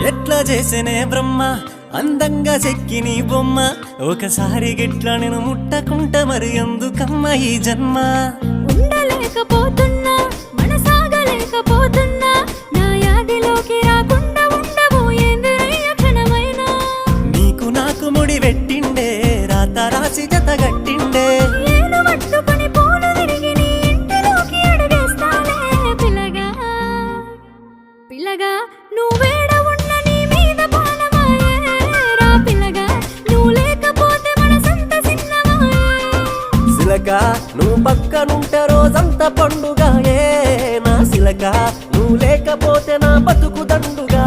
ఎట్లా చేసేనే బ్రహ్మ అందంగా చెక్కి నీ బొమ్మ ఒకసారి గిట్లా నేను ముట్టకుంట మరి ఎందుకమ్మ ఈ జన్మ ఉండలేకపోతున్నా మనసాగలేకపోతున్నా నా యాదిలోకి రాకుండా ఉండబోయేందిరయ్య క్షణమైనా నీకు నాకు ముడి పెట్టిండే రాత రాసి జత గట్టిండే ఏలు పట్టుకొని పూలు తిరిగి నీ ఇంటిలోకి అడుగేస్తాలే పిల్లగా పిల్లగా నువ్వేడ ఉన్న నీ మీద పానమాయే రా పిల్లగా నువ్వు లేకపోతే మనసంత సిన్నమాయే సిలక నువ్వు పక్కనుంటే రోజంతా పండుగ నా సిలక నువ్వు లేకపోతే నా బతుకు దండుగా